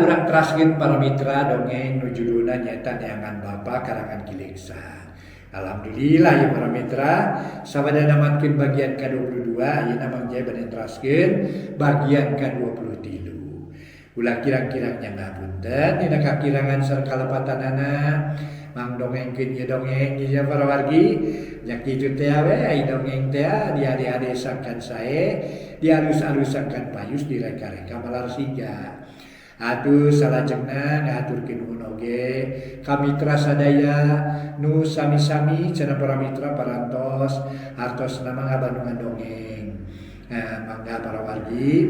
urang teraskeun para mitra dongeng nu judulna nyaeta Neangan Bapa karangan Kileksa. Alhamdulillah ya para mitra, sabada namatkeun bagian ke-22 ayeuna mangjaya bade teraskeun bagian ke-23. Ulah kirang-kirang ngapunten dina kakirangan sareng kalepatanana mang dongengkeun ieu dongeng ieu para wargi nya kitu teh we ai dongeng teh diade-adesakan sae dialus-alusakan payus direka-reka malarsiga. Atuh salajengna ngaturkeun nuhun oge ka mitra sadaya nu sami-sami cenah para mitra parantos hartosna mangga bandungan dongeng. Mangga para wargi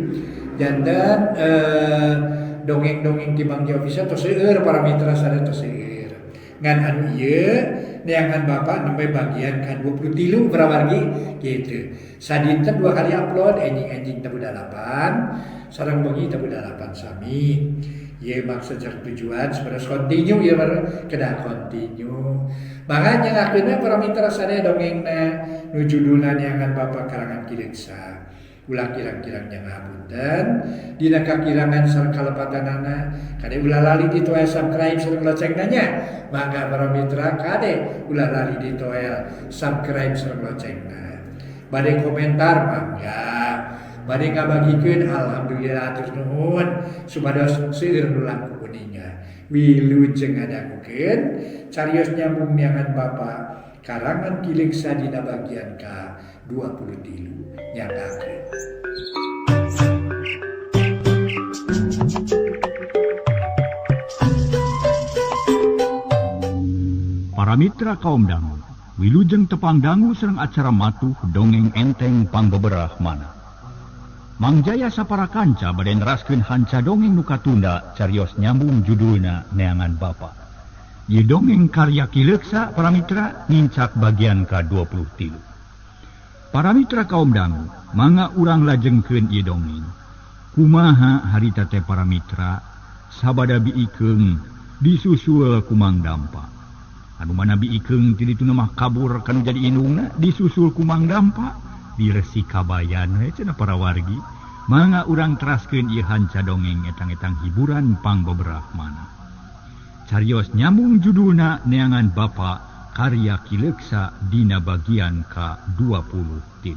janten dongeng-dongeng di Mang Jovisa tos seueur para mitra sadaya tos seueur. Ngan anu ieu Neangan Bapa nembe bagian ke-23 para wargi kitu. Sadinten 2 kali upload enjing teu budalapan sareng bengi teu budalapan sami. Ieu maksud jeung tujuan sapertos continue ieu kedah continue. Makanya ngakeunna para mitra sadaya dongengna nu judulna Neangan Bapa karangan Kileksa. Ulah kirang-kirang ngapunten dina kakirangan sareng kalepatanana kade ulah lali ditoel subscribe sareng loncengna nya. Mangga para mitra kade ulah lali ditoel subscribe sareng loncengna. Bade komentar mangga, bade ngabagikeun alhamdulillah atur nuhun supados seueur nu langkung kuninga. Wilujeng ngadangukeun carios nyambung Neangan Bapa karangan Kileksa dina bagian ke-23 nyatakeun. Para mitra kaum dangu, wilujeng tepang dangu sareng acara matuh dongeng enteng pangbeberah mana. Mang Jaya sapara kanca bade neraskeun hanca dongeng nu katunda carios nyambung judulna Neangan Bapa. Ieu dongeng karya Kileksa para mitra ngincak bagian ke-23. Para mitra kaum dangu, mangga urang lajengkeun ieu dongeng. Kumaha harita teh para mitra sabada biikeung disusul ku Mang Dampa. Anu mana biikeung ti ditu mah kabur kanu jadi indungna disusul ku Mang Dampa di Resi Kabayan we cenah para wargi. Mangga urang teraskeun ieu hanca dongeng etang-etang hiburan pangbeberah mana. Carios nyambung judulna Neangan Bapa karya Kileksa dina bagian ke-23.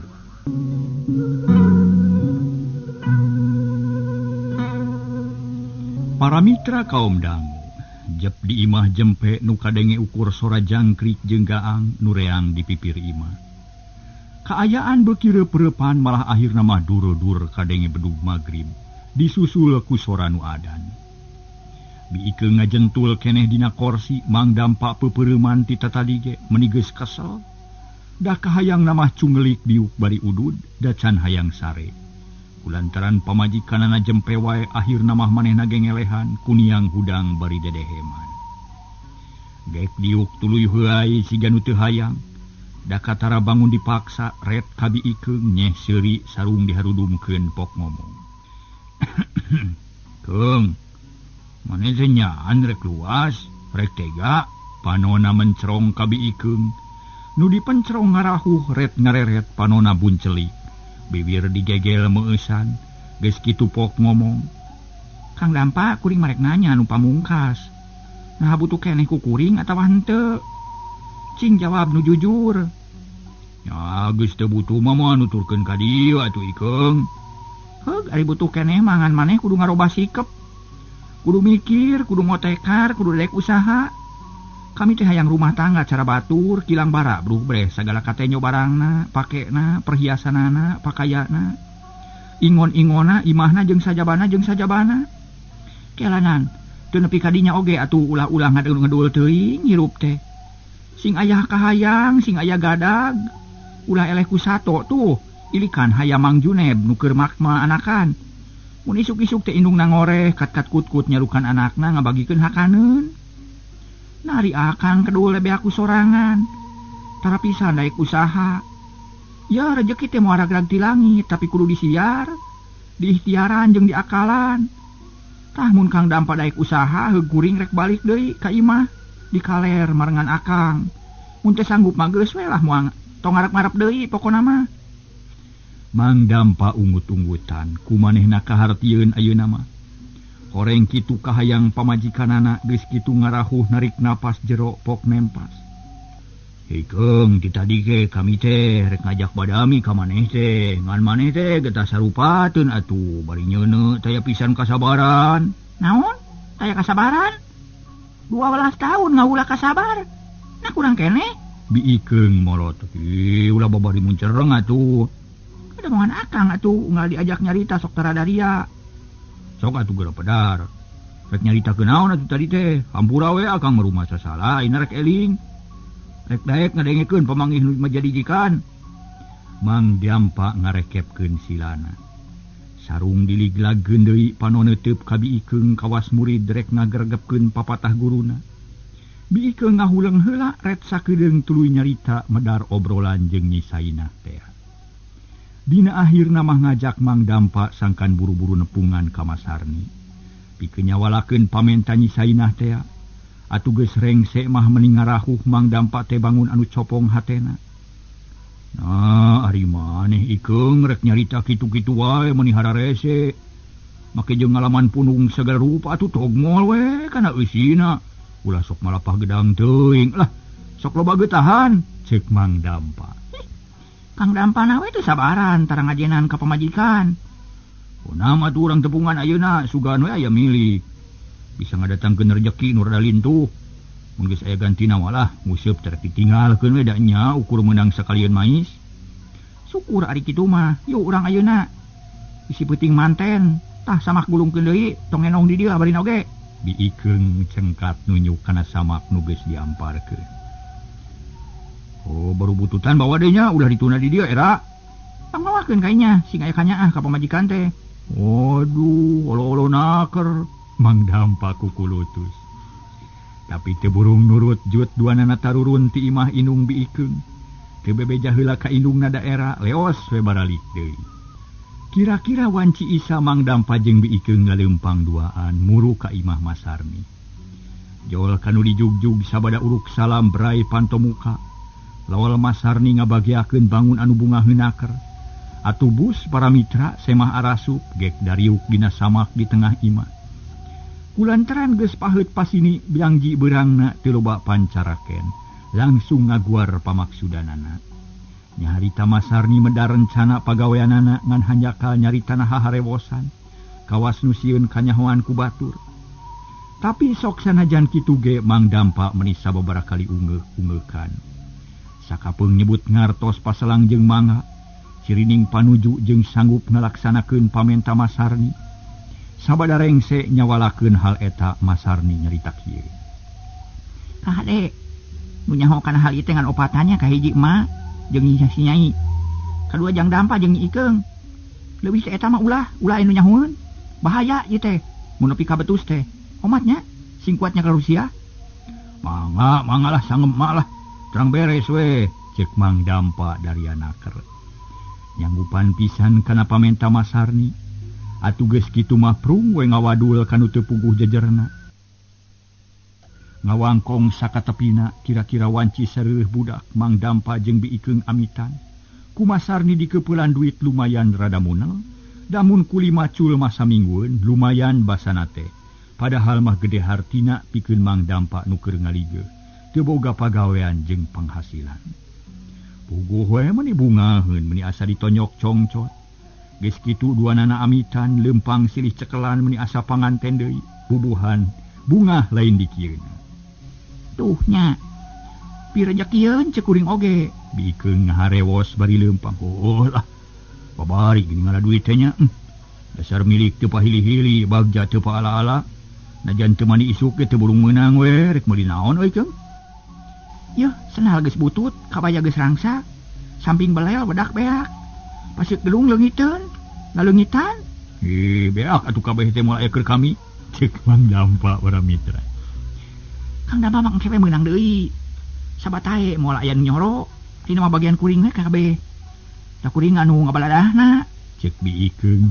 Para mitra kaum dangu, jep di imah jempe nu kadenge ukur sora jangkrik jeung gaang nu reang di pipir imah. Kaayaan beuki reup-reupan malah akhirna mah dur-dur kadenge bedug magrib disusul ku sora nu adan. Biikeung ngajentul keneh dina korsi Mang Dampa peupeureuman ti tatadi ge meuni geus kesel. Da kahayang namah cunggelik biuk bari udud da can hayang sare. Kulantaran pamajikanana jempe wae akhirna mah manehna ge ngelehan kuniang hudang bari dedeheman. Gek diuk tuluy heulai siga nu teu hayang. Da katara bangun dipaksa ret ka biikeung nyeh seuri sarung diharudumkeun pok ngomong. Keung, maneh teh nyaan rek luas, rek tega, panona mencerong ka biikeung. Nu dipencerong ngarahuh ret ngareret panona buncelik. Bibir digegel meueusan, geus kitu pok ngomong. Kang Dampa kuring marek nanya anu pamungkas. Nah butuh keneh ku kuring atawa henteu? Cing jawab nu jujur. Ya geus teu butuh mah moal nuturkeun ka dieu atuh Ikeung. Heug ari butuh keneh mangan maneh kudu ngarobah sikep. Kudu mikir, kudu motekar, kudu dedek usaha. Kami teh hayang rumah tangga cara batur, kilang bara, bruh sagala katenyo barangna, pakena, perhiasanana, pakayana. Ingon-ingona, imahna jeung sajabana. Kelanan, teu nepi ka dinya oge atuh ulah-ulah ngadeul teuing hirup teh. Sing aya kahayang, sing aya gadag. Ulah eleh ku sato tuh, ilikan hayam Mang Juneb nu keur makma anakan. Mun isuk-isuk teh indungna ngoreh, kat-kat kut-kut nyalukan anakna ngabagikeun hakaneun. Nari akang kedua lebih aku sorangan. Tara pisan daek usaha. Ya rezeki teh moal ragrag ti langit, tapi kudu disiar, diikhtiaran jeung diakalan. Tah mun Kang Dampa daek usaha, heug kuring rek balik deui ka imah, dikaler marengan akang. Mun teh sanggup mah geus we lah moal tong ngarep-ngarep deui pokona mah. Mang Dampa ungut-ungutan, kumanehna kahartieun ayeuna mah. Horeng kitu kahayang pamajikanana geus kitu ngarahuh narik napas jero pok nempas. Hikeung ti tadi ge kami teh rek ngajak badami ka maneh teh, ngan maneh teh getah sarupateun atuh bari nyeuneu taya pisan kasabaran. Naon? Taya kasabaran? 12 tahun ngaulah kasabar. Nah kurang kene. Biikeung molot. Ulah babari mun cereng atuh. Ada mohan akang atuh unggal diajak nyarita sok tarada ria. Sok atuh geura pedar. Rek nyarita kenaon atuh tadi teh? Hampura we akang merumah sasalah, ayeuna rek eling. Rek daek ngadengekeun pamanggih nu majadigikan. Mang Dampa ngarekepkeun silana. Sarung diliglageun deui panoneuteub ka Biikeung kawas murid rek ngagergepkeun papatah guruna. Biikeung ngahuleung heula ret sakedeung tuluy nyarita medar obrolan jeung Nyi Sainah teh. Dina akhirna mah ngajak Mang Dampa sangkan buru-buru nepungan ka Masarni. Pikeun nyawalakeun pamenta Nyi Sainah teh. Atuh geus rengse mah mending ngarahuh Mang Dampa teh bangun anu copong hatena. Nah, ari maneh ikeung rek nyarita kitu-kitu wae meuni hararese. Make jeung ngalaman punung segala rupa atuh togmol we kana eusina. Ulah sok malapah gedang teuing. Lah, sok loba geutahan, ceuk Mang Dampa. Kang Dampa na we teu sabaran tara ngajenan ka pamajikan. Kunaha atuh urang tepungan ayeuna sugan we aya milik. Bisa ngadatangkeun rejeki nu rada lintuh. Mun geus aya gantina walah nguseup terek ditinggalkeun we da nya ukur meunang sakalian mais. Syukur ari kitu mah, yuk urang ayeuna. Isi peuting manten, tah samak gulungkeun deui tong enong di dieu bari oge. Biikeung cengkat nunjuk kana samak nu geus diamparkeun. Oh, baru bututan bawa deui nya ulah dituna di dieu era. Pangbawakeun kaynya sing aya kanyaah ka pamajikan teh. Waduh, olo-olo naker. Mang Dampa kukulutus. Tapi teu burung nurut jut duanana tarurun ti imah indung Biikeung. Teu bebeja heula ka indungna daerah leos we baralik deui. Kira-kira wanci isa Mang Dampa jeung Biikeung ngaleumpang duaan muru ka imah Masarni. Jol kanu dijugjug sabada uruk salam berai pantomuka. Lawal Masarni ngabagiakeun bangun anu bunga heunaker. Atubus para mitra semah arasup gek dariuk dina samak di tengah imah. Kulantaran geus paheut pasini biangji beurangna teu loba pancaraken, langsung ngaguar pamaksudanana. Nya harita Masarni medar rencana pagaweanana ngan hanjakal nyaritana haharewosan, kawas nu sieun kanyahoan ku batur. Tapi sok sanajan kitu ge Mang Dampa meuni sababaraha kali ungeuk-ungeukkan. Sakapeung nyebut ngartos paselang jeung mangga, cirining panuju jeung sanggup ngalaksanakeun pamenta Masarni. Sabada rengse nyawalakeun hal eta Masarni nyarita kieu. Kah Dek, nu nyahokan hal ieu teh ngan opatannya ka hiji emak jeung Nyi Nyai. Kadua Jang Dampa jeung Nyi Ikeung. Leuwih teh eta mah ulah anu nyahoeun. Bahaya ieu teh mun nepi ka betus teh. Omatnya sing kuatnya ka Rusia. Mangga lah sangem mak lah. Terang beres we, ceuk Mang Dampa dari anaker. Nyanggupan pisan kana pamenta Masarni. Atuh geus kitu mah prung we ngawadul kanu teu puguh jejerna. Ngawangkong sakatepina kira-kira wanci sareueuh budak Mang Dampa jeung Biikeung amitan. Ku Masarni dikeupelan duit lumayan rada munel, damun kuli macul masa minggueun lumayan basana teh. Padahal mah gede hartina pikeun Mang Dampa nu keur ngaligeu, teu boga pagawean jeung penghasilan. Puguh we meuni bungaheun meuni asa ditonyok congcot. Geus kitu duanana amitan leumpang silih cekelan meuni asa panganten deui, bubuhan bunga lain dikieuna. Tuh nya, pi rejekieun ceuk kuring oge. Biikeung ngaharewos bari leumpang. Oh lah, babari gini ngala duit teh nya. Dasar milik teu pahili-hili, bagja teu paala-ala. Najan teu mani isuk ge teu burung meunang we, rek meuli naon euy Keung? Yeuh, senal geus butut, kabaya geus rangsa. Samping belel bedak beak. Pasik gelung leungiteun, laleungitan. Beak atuh kabeh teh moal aya keur kami, ceuk Mang Dampa para mitra. Kang Dampa mah engke we meunang deui. Sabatae moal aya nu nyoro, dina mah bagian kuring we kabeh. Da kuring anu ngabaladahna, ceuk Biikeung.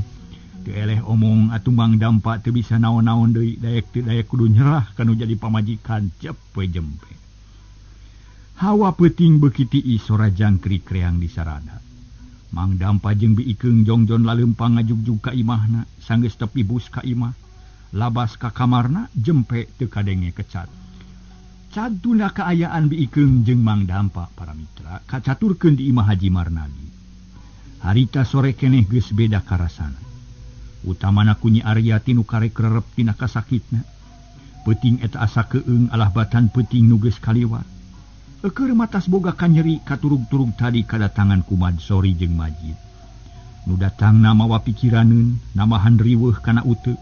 Teu eleh omong atuh Mang Dampa teu bisa naon-naon deui, daek teu daek kudu nyerah kanu jadi pamajikan cep we jempe. Hawa peuting beuki tiis sora jangkrik reang di sarada. Mang Dampa jeung Biikeung jongjon laleumpang ngajugjug ka imahna, sanggeus tepi bus ka imah. labas ka kamarna jempe teu kadenge kecat. Caduna kaayaan biikeung jeung Mang Dampa para mitra kacaturkeun di Imah Haji Marnadi. Harita sore keneh geus beda karasana. Utamana ku Nyi Aryati nu karek rerep tina kasakitna. Peuting eta asa keung alah batan peuting nu geus kaliwat. Keur matas boga kanyeri katurug-turug tadi kadatangan Kumad Sori jeung Majid. Nu datang mawa pikiraneun, namahan riweuh kana uteu,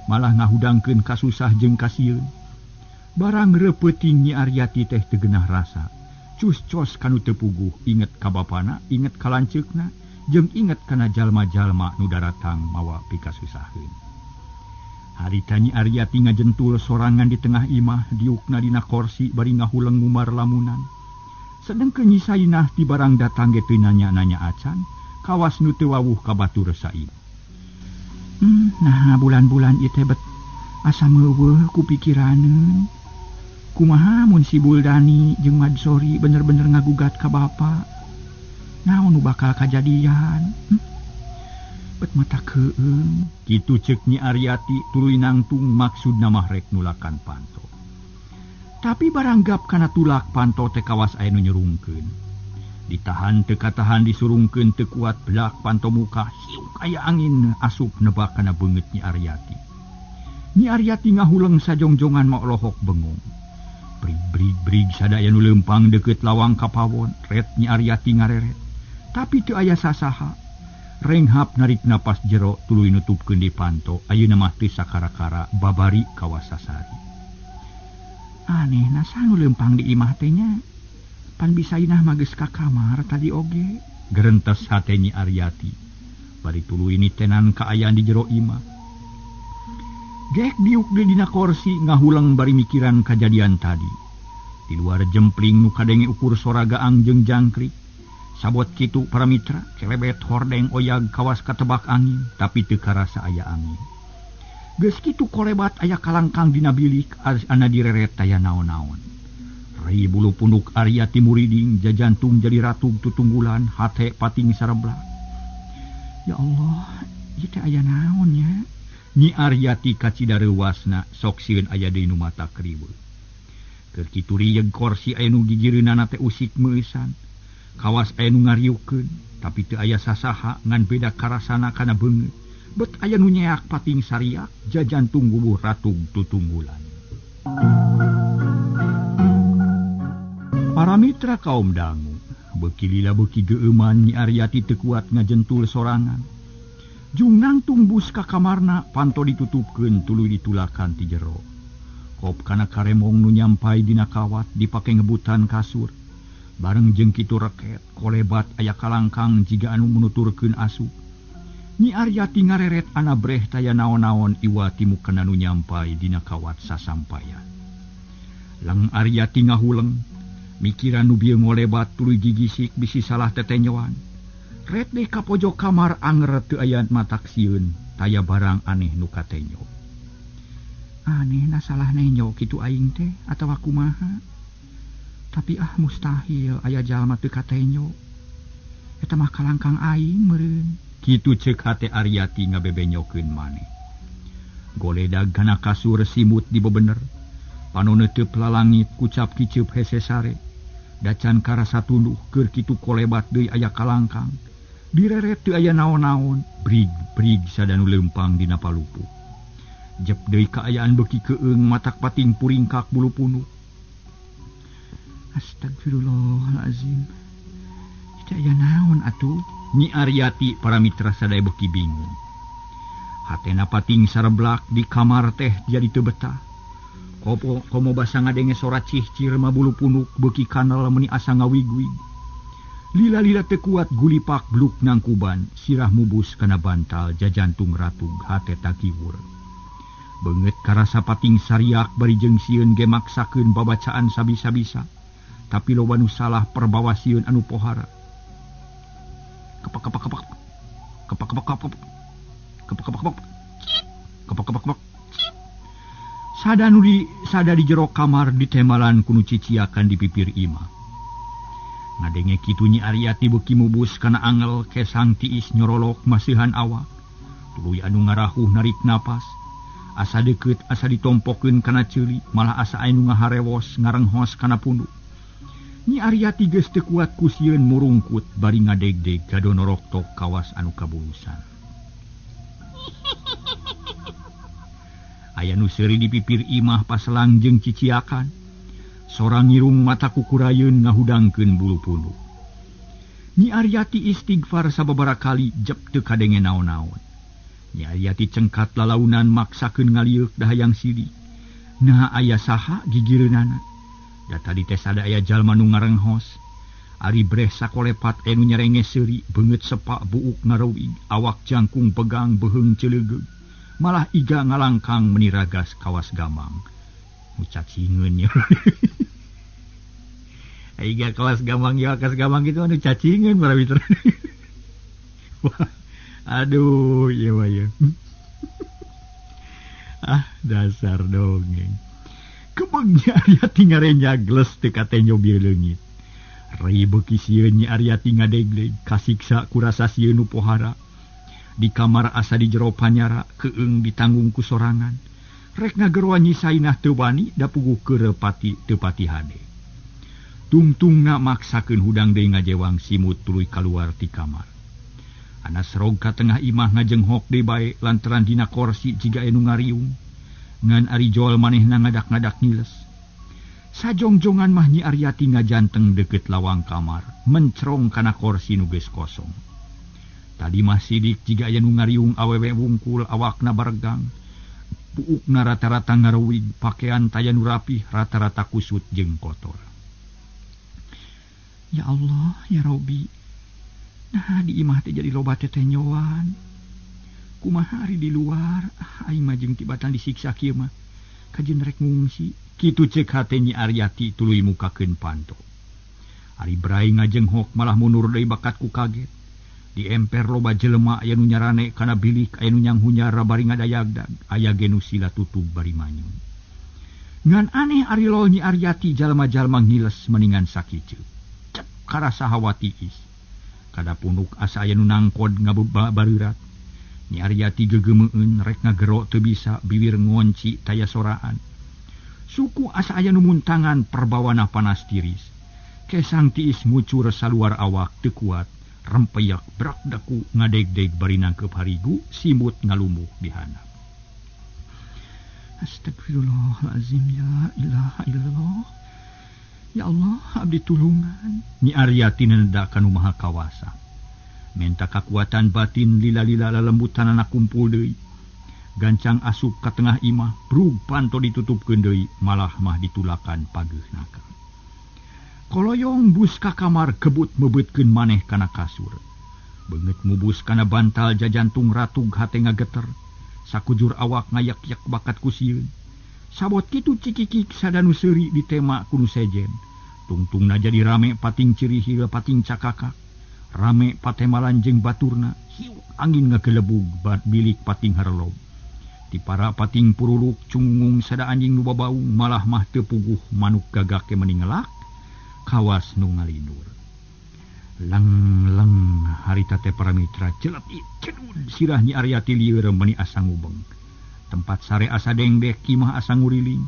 malah ngahudangkeun kasusah jeung kasieun. Barang repeuting Nyi Aryati teh teu geunah rasa. Cus-cos kanu teu puguh, inget ka bapana, inget ka lanceukna, jeung inget kana jalma-jalma nu daratang mawa pikasusaheun. Harita Nyi Aryati ngajentul sorangan di tengah imah, diukna dina korsi bari ngahuleng ngumar lamunan. Sedengkeun Nyi Sainah ti barang datang ge teu nanya-nanya acan, kawas nu teu wawuh ka batur saib. Nah bulan-bulan ieu teh bet asa meuweuh ku pikiraneun. Kumaha mun si Buldani jeung Mad Sori bener-bener ngagugat ka bapa? Naon nu bakal kajadian? Bet mata keung. Kitu ceuk Nyi Aryati tuluy nangtung maksudna mah rek nulakan panto. Tapi baranggap kana tulak panto teh kawas aya nu nyurungkeun. Ditahan teu katahan disurungkeun teu kuat belak panto muka hiuk aya angin asup nebak kana beungeut Nyi Aryati. Nyi Aryati ngahuleng sajongjongan maolohok bengong. Brig sadaya nu leumpang deukeut lawang kapawon, ret Nyi Aryati ngareret. Tapi teu aya sasaha. Renghap narik napas jero tuluy nutupkeun di panto, ayeuna mah teu sakara-kara babari kawas sasari. Anehna sanu leumpang di imah teh nya. Pan bisa inah mah geus ka kamar tadi oge. Gerentes hate Nyi Aryati. Bari tuluy nitenan kaayaan di jero imah. Gek diuk di dina korsi ngahuleng bari mikiran kajadian tadi. Di luar jempling nu kadenge ukur soragaan jeung jangkrik. Sabot kitu para mitra kelebet hordeng oyag kawas katebak angin, tapi teu karasa aya angin. Geus kitu kolebat aya kalangkang dina bilik ana direret aya naon-naon. Rai bulu punduk Aryati muriding jajantung jadi ratug tutunggulan hate pating sareblak. Ya Allah, ieu teh aya naon nya? Nyi Aryati kacidareuwasna sok sieun aya deui nu mata kriweuh. Keur kitu rieg korsi aya nu gigireunana teh usik meusan. Kawas aya nu ngariukeun, tapi teu aya sasaha ngan beda karasana kana beungeut. Bet aya nu nyeak pating sariak, jajantung gubuh ratug tutunggulan. Para mitra kaum dangu, beuki lila beuki geeuman Nyi Aryati teu kuat ngajentul sorangan. Jung nangtung bus ka kamarna, panto ditutupkeun tuluy ditulakan ti jero. Kop kana karemong nu nyampai dina kawat dipake ngebutan kasur. Bareng jeung kitu reket, kolebat aya kalangkang jiga anu menuturkeun asup. Nyi Aryati ngareret ana breh taya naon-naon iwa timukana nu nyampai dina kawat sasampayan. Lang Aryati ngahuleng, mikiran nu bieu ngolebat tuluy gigisik bisi salah tetenyoan. Ret deh ka pojok kamar anger teu aya matak sieun, taya barang aneh nu katenyo. Anehna salah nenyo kitu aing teh atawa kumaha? Tapi mustahil aya jalma teu katenyo. Eta mah kalangkang aing meureun. Kitu ceuk hate Aryati ngabebenyokeun maneh. Goledag kana kasur simut di bebener. Panoneuteub lalangit kucap kiceup hese sare. Dacan karasa tunduh keur kitu kolebat deui aya kalangkang. Direret teu aya naon-naon, brig sadanu leumpang dina palupu. Jep deui kaayaan beuki keung matak pating puringkak bulu punuk. Astagfirullahalazim. Teu aya naon atuh? Nyi Aryati para mitra sadaya beuki bingung. Hatena pating sareblak di kamar teh jadi teu betah. Komo basa ngadenge sora cihcir ma bulu punuk beuki kanal meuni asa ngawig-wig. Lila-lila teu kuat gulipak bluk nangkuban, sirah mubus kana bantal jajantung ratug hate takiwur. Beungeut karasa pating sariak bari jeung sieun ge maksakeun babacaan sabisa-bisa, tapi loba nu salah perbawa sieun anu pohara. Kepak. Sada di jero kamar ditemalan kunu ciciakan di pipir imah. Ngadenge kitu Nyi Aryati beuki mubus kana angel kesang tiis nyorolok masihan awak. Tuluy anu ngarahuh narik napas. Asa deket asa ditompokeun kana ceuli, malah asa anu ngaharewos ngarenghos kana punduk. Nyi Aryati geus teu kuat ku sieun murungkut bari ngadeg-deg gadonorok tok kawas anu kabulusan. Aya nu seuri di pipir imah paselang jeung ciciakan. Sorang ngirung mata kukurayeun ngahudangkeun bulu punduk. Nyi Aryati istighfar sababaraha kali jep teu kadenge naon-naon. Nyi Aryati cengkat lalaunan maksakeun ngalieuk dahayang sidi. Nah aya saha gigireunana. Da tadi teh sada aya jalma nu ngarenghos. Ari breh sakolepat anu nyerenge seuri beungeut sepak buuk ngareuwig, awak jangkung pegang beheung celeugeg. Malah iga ngalangkang meniragas kawas gamang. Nu cacingeun nya. Iga kawas gamang ya kawas gamang itu anu cacingeun para mitra. Aduh, iya mah ya. Dasar dongeng. Kebengnya Aryati ngarenya gles teu kate nyobieu leungit. Rai beuki sieun Nyi Aryati ngadeg-deg kasiksa ku rasa sieun nu pohara. Di kamar asa di jero panyara keung ditanggung ku sorangan. Rek ngageroa Nyi Sainah teu wani da puguh keureu pati teu pati hade. Tungtungna maksakeun hudang deui ngajewang simut tuluy kaluar ti kamar. Anas rog ka tengah imah ngajenghok deui bae lantaran dina korsi jiga anu ngariung. Ngan ari joal manehna ngadak-ngadak ngiles. Sajongjongan mah Nyi Aryati ngajanteng deket lawang kamar, mencrong kana korsi nu geus kosong. Tadi mah sidik jiga aya nu ngariung awewe wungkul awakna baregang. Puukna rata-rata ngareuwig, pakaian taya nu rapih rata-rata kusut jeung kotor. Ya Allah, ya Robbi. Nah di imah teh jadi loba teteh nyowan. Kumaha ari di luar, aing mah jeung tibatan disiksa kieu mah. Kajeun rek ngungsi, kitu ceuk hate Nyi Aryati tuluy mukakeun panto. Ari brai ngajenghok malah mundur deui bakat ku kaget. Di emper loba jelema aya nu nyarane kana bilik, aya nu nyanghunyara bari ngadayagdag, aya ge nu sila tutug bari manyun. Ngan aneh ari lol Nyi Aryati jalma-jalma ngiles meningan sakiceuk. Cep karasa hawa tiis. Kada punduk asa aya nu nangkod ngabareurat. Nyi Aryati gegeumeueun rek ngagero teu bisa bibir ngonci taya soraan. Suku asa aya nu muntangan perbawana panas tiris. Kesang tiis ngucur saluar awak teu kuat, rempeyak brak daku ngadeg-deg bari nangkep harigu simut ngalumuh di handap. Astagfirullahalazim, ya ilaha illallah. Ya Allah, abdi tulungan. Nyi Aryati nenda kanu maha kawasa. Menta kakuatan batin lila-lila lalembutan anak kumpul deui. Gancang asup ka tengah imah, brug panto ditutupkeun deui, malah mah ditulakan pageuna. Koloyong bus ka kamar kebut mebeutkeun maneh kana kasur. Beungeut mubus kana bantal jajantung ratug hate ngageter. Sakujur awak ngayak-yak bakat ku sieun. Sabot kitu cikikik sadanu seuri ditema ku nu sejen. Tungtungna jadi rame pating ciri hila pating cakakak. Rame patemalan jeung baturna, hiu angin ngagelebug bat bilik pating harlob. Ti para pating puruluk cungung sada anjing nu babaung malah mah teu puguh manuk gagak ke meningelak, kawas nu ngalindur. Lang-lang harita teh para mitra jelep icedun sirah Nyi Aryati lieur meuni asa ngubeng. Tempat sare asa dengdek kimah asa nguriling,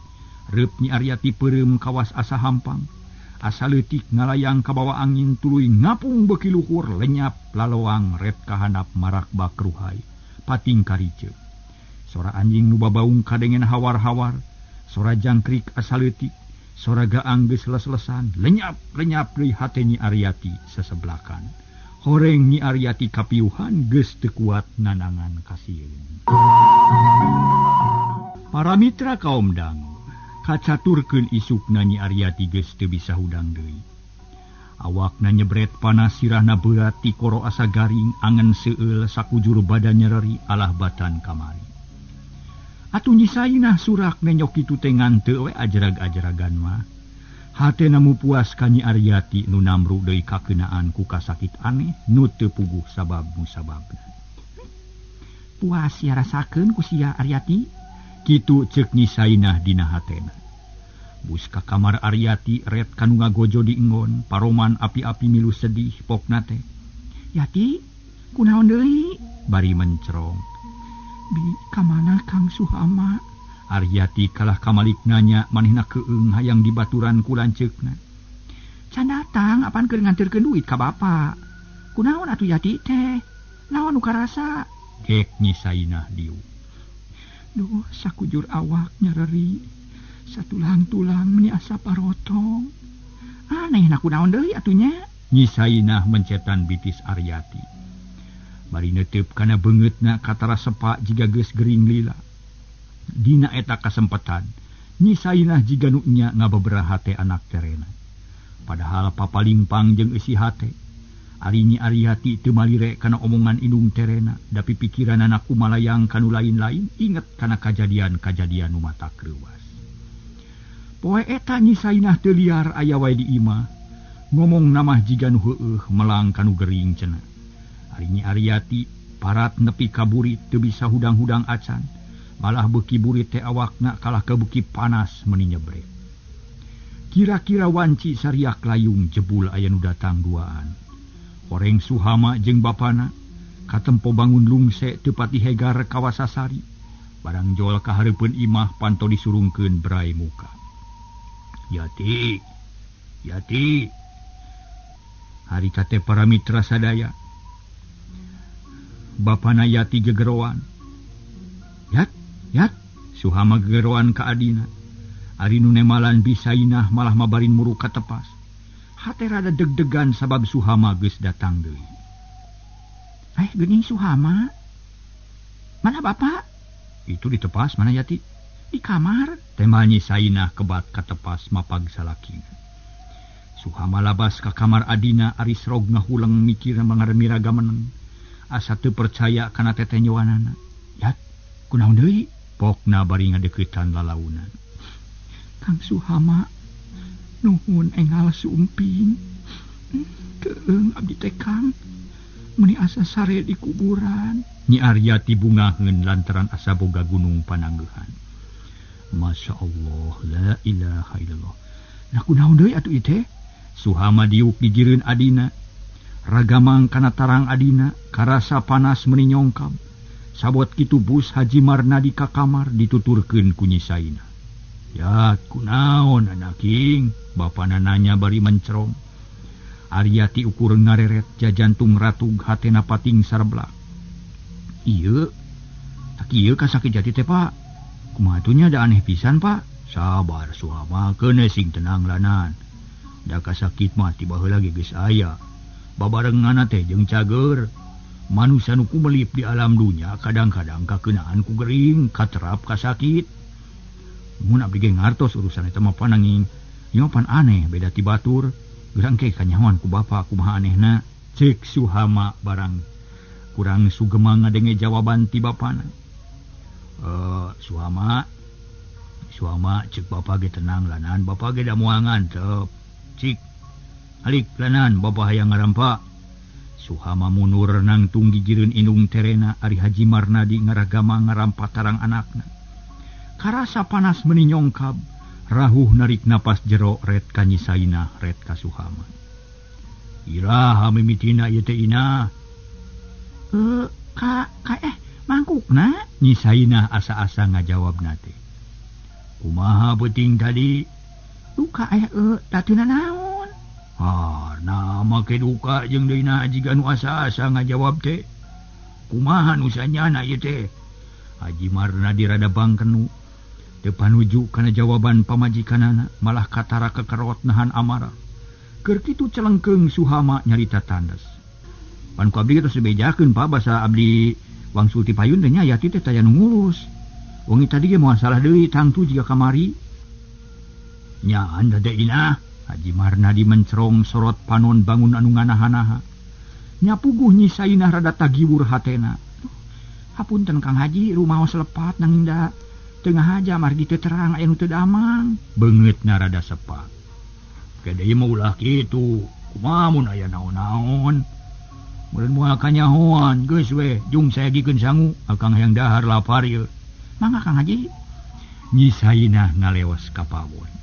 reup Nyi Aryati peureum kawas asa hampang. Asa leutik ngalayang ka bawah angin tuluy ngapung beuki luhur lenyap laloang ret kahandap marak bakruhai pating kariceuk. Sora anjing nu babaung kadengen hawar-hawar, sora jangkrik asa leutik, sora gaang geus les-lesan, lenyap deui hate Nyi Aryati seseblakan. Horeng Nyi Aryati kapiuhan geus teu kuat nanangan kasieun. Para mitra kaum dangu kacaturkeun isukna Nyi Aryati geus teu bisa hudang deui. Awakna nyebret panas sirahna berat ti koro asa garing angen seueul sakujur badan nyeri alah batan kamari. Atuh Nyi Sainah surak nenyok kitu teh nganteu we ajerag-ajeragan mah. Hatena mupuas ka Nyi Aryati nu namru deui kakeunaan ku kasakit aneh nu teu puguh sabab-musababna. Puas ya rasakeun ku sia Aryati, kitu ceuk Nyi Sainah dina hatena. Bus ka kamar Aryati ret kanu ngagojo di enggon, paroman api-api milu sedih pokna teh. Yati, kunaon deui? Bari mencrong. Bi kamana Kang Suhama? Aryati kalah kamalik nanya manehna keung hayang dibaturan ku lanceukna. Can datang apan keur nganterkeun duit ka bapa. Kunaon atuh Yati teh? Naon nu karasa? Gek Nyi Sainah diu. Duh, sakujur awak nyereri. Satulang-tulang meni asa parotong. Aneh na kunaon deui atunya? Nyi Sainah mencetan bitis Aryati. Bari neuteup kana beungeutna katara sepa jiga geus gering lila. Dina eta kasempatan, Nyi Sainah jiga nu nya ngababaraha teh anak terena. Padahal papalimpang jeung eusi hate. Ari Nyi Aryati teu malire kana omongan indung terena, dapi pikiran anak kumalayang kanu lain-lain inget kana kajadian-kajadian nu matak reuwas. Poe eta Nyi Sainah teu liar aya wae di imah, ngomong namah jiga nu heueuh melang kanu gering cenah. Ari Nyi Aryati parat nepi ka burit teu bisa hudang-hudang acan, malah beuki burit teh awakna kalah ka beuki panas meuni nyebrek. Kira-kira wanci sariak layung jebul aya nu datang duaan. Horeng Suhama jeung bapana katempo bangun lungse teu pati hegar kawasasari. Barang jol ka hareupeun imah panto disurungkeun berai muka. Yati, Yati. Hari kate para mitra sadaya. Bapana Yati gegeroan. Yat, Suhama gegeroan ka adina. Ari nu nemalan Bisainah malah mabarin muru ka tepas. Hate rada deg-degan sabab Suhama geus datang deui. Geuning Suhama. Mana bapak? Itu di tepas, mana Yati? Di kamar. Temal Nyi Sainah kebat ka tepas mapag salakina. Suhama labas ka kamar adina ari srog ngahuleng mikir mangaremiraga meneng. Asa teu percaya kana teteh nyowanana. Yat, kunaon deui? Pokna bari ngadeuketan lalaunan. Kang Suhama, nuhun enggal sumping. Keung abdi teh Kang, meuni asa sare di kuburan. Nyi Aryati bungaheun lantaran asa boga gunung panangguhan. Masya Allah, la ilaha illallah. Nah kunaon deui atuh ieu teh? Suhama diuk di jireun adina. Ragamang kana tarang adina, karasa panas meuni nyongkam. Sabot kitu bus Haji Marnadi ka kamar dituturkeun ku Nyi Sainah. Ya, kunaon anaking? Bapana nanya bari mencrong. Aryati ukur ngareret jajantung ratug hatena pating sarblak. Ieu, tak ieu kasakit jati teh Pak. Kumaha atunya da aneh pisan Pak. Sabar Suhama, keuneu sing tenang lanan. Da kasakit mah tiba heula ge geus aya. Babarenganna teh jeung cager. Manusia nu kumelip di alam dunya kadang-kadang kakeunaan ku gering, katerap kasakit. Mun abdi ge ngartos urusan eta mah pananging ieu pan aneh beda ti batur. Urang ke kanyahoan ku bapa kumaha anehna. Ceuk Suhama barang kurang sugema ngadenge jawaban ti bapana. Suhama ceuk bapa ge tenang lanan, bapa ge da moal ngantep. Cik halik lanan bapa hayang ngarampa. Suhama munur nang tunggi jireun indung terena ari Haji Marnadi ngaragama ngarampa tarang anakna. Karasa panas meuni nyongkab, rahuh narik napas jero ret ka Nyi Sainah ret ka Suhama. Iraha mimitina ieu teh Ina. Mangkukna? Nyi Sainah asa-asa ngajawabna teh. Kumaha beuting tadi? Duka dateuna naon? Nama ke duka jeung deuna jiga nu asa-asa ngajawab teh. Kumaha nu sanyana ieu teh? Haji Marnadi rada bangkenu. Teu panuju kana jawaban pamajikanana, malah katara kekerot nahan amarah. Keur kitu celengkeung Suhama nyarita tandes. Pan ku abdi geus dibejakeun Pak basa abdi wangsul ti payun teh nya Yati teh taya nu ngurus. Wengi tadi ge moal salah deui tangtu jiga kamari. Nya anda teh Ina. Haji Marnadi mencrong sorot panon bangun anu nganaha-naha. Nya puguh Nyi Sainah rada tagiwur hatena. Hapunten Kang Haji, rumaos lepat nanging da tengah aja margi teu terang aya nu teu damang. Beungeutna rada sepak. Kedeui mah ulah kitu. Kumaha mun aya naon-naon? Meureun moal kanyahoan, geus we, jung sayagikeun sangu, akang hayang dahar lapar ieu. Mangga Kang Haji. Nyi Sainah ngaleos ka pawon.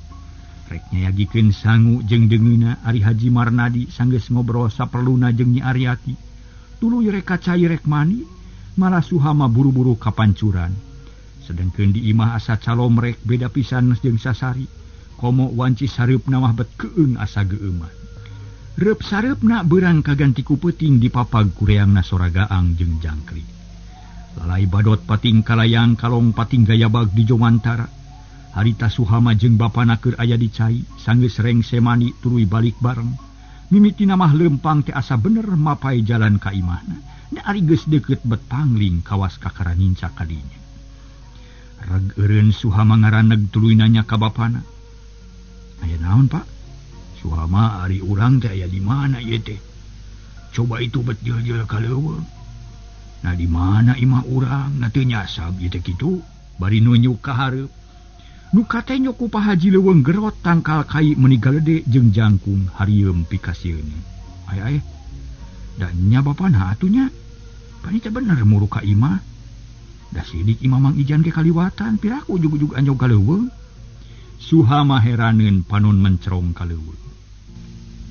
Rek nyayagikeun sangu jeung deungeuna ari Haji Marnadi sanggeus ngobrol saperluna jeung Nyi Aryati. Tuluy rek kacai rek mani, malah Suhama buru-buru kapancuran. Sedengkeun di imah asa calomrek beda pisan jeung Sasari. Komo wanci sareupna mah bet keung asa geueuman. Reup sareupna beurang kaganti ku peuting dipapag ku reangna Soragaang jeung Jangkrik. Lalai badot pating kalayang kalong pating gayabag di Jomantara. Harita Suhama jeung bapana keur aya di cai, sanggeus reng semani tuluy balik bareng. Mimitina mah leumpang teh asa bener mapai jalan ka imahna. Da ari geus deukeut bet pangling kawas kakaraninca kadinya. Reg eureun Suhama ngaraneg tuluy nanya ka bapana. Aya naon, Pak? Suhama ari urang teh aya di mana ieu teh? Coba itu bet jeul-jeul ka leuweung. Nah di mana imah urang? Na teu nyasab ieu teh kitu, bari nunjuk ka hareup. Nu kate nyoku Pak Haji leuweung gerot tangkal kai meuni galede jeung jangkung harieum pikasieun. Aya da nya bapana atunya. Pani teh bener muru ka imah. Da sidik imah Mang Ijan ge kaliwatan piraku ujug-ujug anjog ka leuweung. Suhama heraneun panon mencrong ka leuweung.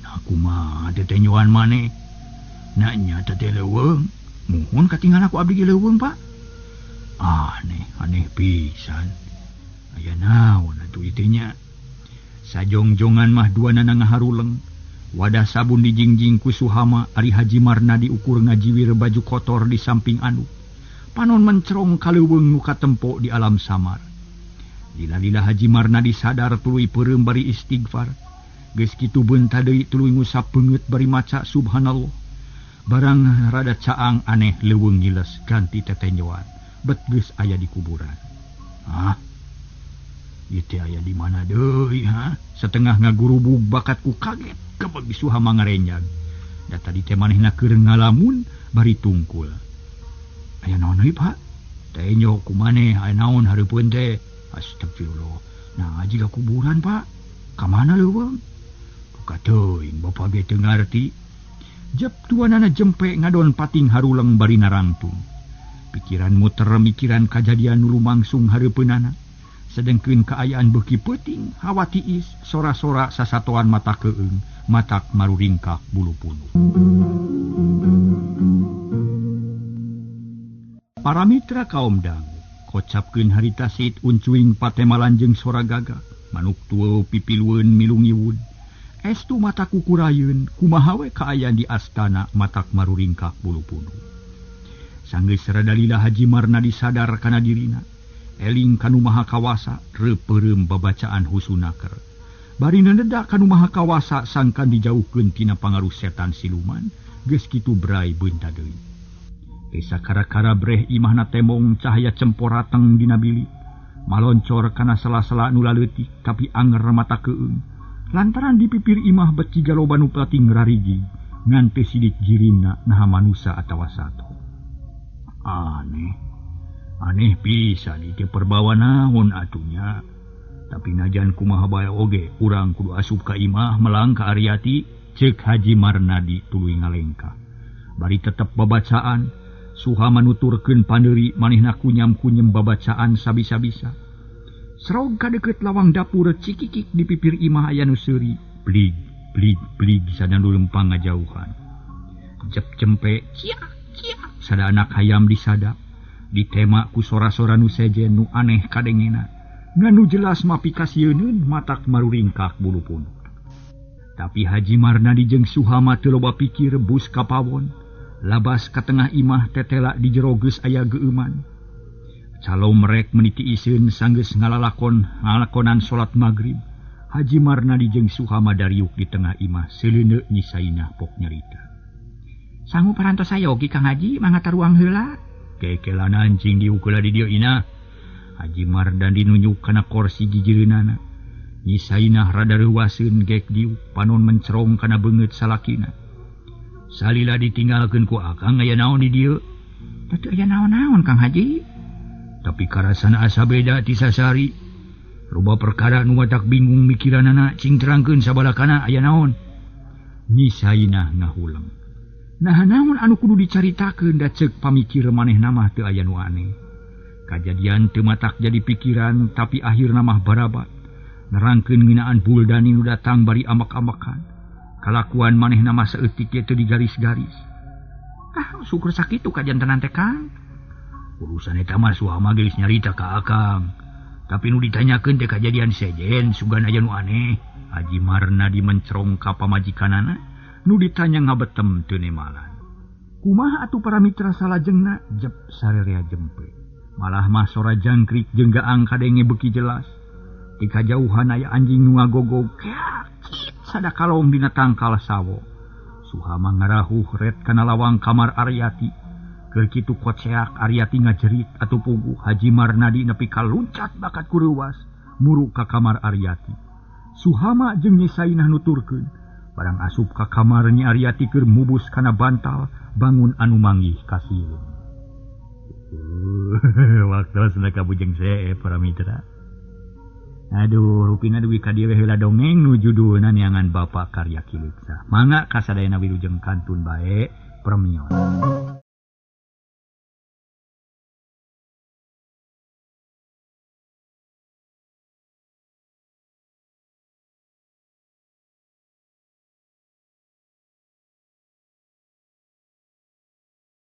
Nah kumaha teh nyoan maneh? Na nya teh leuweung. Muhun katinggal aku abdi ge leuweung, Pak. Aneh pisan. Aya naon atuh ieu nya? Sajongjongan mah duanana ngaharuleng. Wadah sabun dijingjing ku Suhama ari Haji Marnadi ukur ngajiwir baju kotor di samping anu. Panon mencrong ka leuweung nu katempo di alam samar. Lila-lila Haji Marnadi sadar tuluy peureum bari istighfar. Geus kitu beunta deui tuluy ngusap beungeut bari maca subhanallah. Barang rada caang aneh leuweung ngiles ganti tetenyoan. Bet geus aya di kuburan. Ieu teh aya di mana deui ha? Setengah ngagurubug bakatku kaget kebagi Suhama ngarenjag. Da tadi teh manehna keur ngalamun bari tungkul. Aya naon deui, Pak? Teh nyo kumaneh aya naon hareupeun teh? Astagfirullah. Nah, jiga kuburan, Pak. Ka mana leuweung? Ka teuing bapa ge teu ngarti. Jep tuanana jempe ngadon pating haruleng bari narangtung. Pikiran muter mikiran kajadian nu lumangsung hareupeunana. Sedengkeun kaayaan beuki peuting hawa tiis sora-sora sasatoan mata keung matak maruringkak bulu-bulu. Para mitra kaum dangu kocapkeun harita Sid uncuing patemalan jeung Soragaga manuk tueu pipilueun milungiwud estu mata kukurayeun kumaha we kaayaan di astana matak maruringkak bulu-bulu. Sanggeus radalila Haji Marnadi sadar kana dirina. Eling kanu maha kawasa repeureum babacaan husunaker. Bari neneda kanu maha kawasa sangkan dijauhkeun tina pangaruh setan siluman, geus kitu brai beunta deui. Esa kara-kara breh imahna temong cahaya cemporateng dina bilik, maloncor kana sela-sela nu laleutik tapi anger mata keung. Lantaran di pipir imah bet ciga loba nu pating rarigi, ngan teu sidik giringna naha manusa atawa sato. Aneh pisan ieu perbawa naon atunya. Tapi najan kumaha bae oge urang kudu asup ka imah melang ka Aryati, ceuk Haji Marnadi tuluy ngalengka. Bari tetep babacaan, Suhama nuturkeun pandeuri manehna kunyam-kunyem babacaan sabisa-bisa. Sraog kadeukeut lawang dapur cikikik di pipir imah aya nu seuri, blig blig blig sada nu lempang ngajauhan. Jep cempe cia cia sada anak hayam disadap. Ditema ku sora-sora nu sejen nu aneh kadengena. Nganu jelas mapikasieun matak maruringkak bulu-bulu. Tapi Haji Marnadi jeung Suhama teu loba pikir bus ka pawon. Labas ka tengah imah tetela di jero geus aya geueuman. Calo merek meniti iseun sanggeus ngalakonan salat magrib. Haji Marnadi jeung Suhama dariuk di tengah imah seleuneu nyisaina pok nyarita. Sangu parantos saya ogi Kang Haji mangga taruang heula. Kekelan anjing diukula di dieu ina. Haji Marnadi nunjuk kana kursi gigireunana. Nyisainah rada reuwaseun gek diuk panon mencrong kana beungeut salakina. Salila ditinggalkeun ku akang aya naon di dieu? Teu aya naon-naon Kang Haji. Tapi karasana asa beda ti Sasari. Loba perkara nu matak bingung mikiranana cing terangkeun sabalakana aya naon. Nyisainah ngahulang. Nah namun anu kudu dicaritakeun da ceuk pamikir manehna mah teu aya nu aneh. Kajadian teu matak jadi pikiran tapi akhirna mah barabat. Nerangkeun ngeunaan buldani nu datang bari amak-amakan. Kalakuan manehna mah saeutik teu digaris-garis. Syukur sakitu kajantenan teh Kang. Urusan eta mah Suhama geus nyarita ka Akang. Tapi nu ditanyakeun teh kajadian sejen sugan aya nu aneh. Haji Marnadi mencrong ka pamajikanana, nu ditanya ngabetem teu nemalan. Kumaha atuh para mitra salajengna jep sarerea jempe. Malah mah sora jangkrik jeung gaang kadenge beuki jelas. Di kajauhan aya anjing nu ngagogog keakit sadakalong dina tangkal sawo. Suhama ngarahuh ret kana lawang kamar Aryati. Keur kitu koceak Aryati ngajerit atuh puguh Haji Marnadi nepi ka luncat bakat kureuwas muru ka kamar Aryati. Suhama jeung Nyesainah nuturkeun, barang asup ka kamar Nyi Aryati keur mubus kana bantal bangun anu manggih kasieun. Waktosna kabujeng see para mitra. Aduh, rupina duwi ka dieu heula dongeng nu judulna Neangan Bapa karya Ki Leksa. Mangga kasadayana wilujeng kantun bae premion.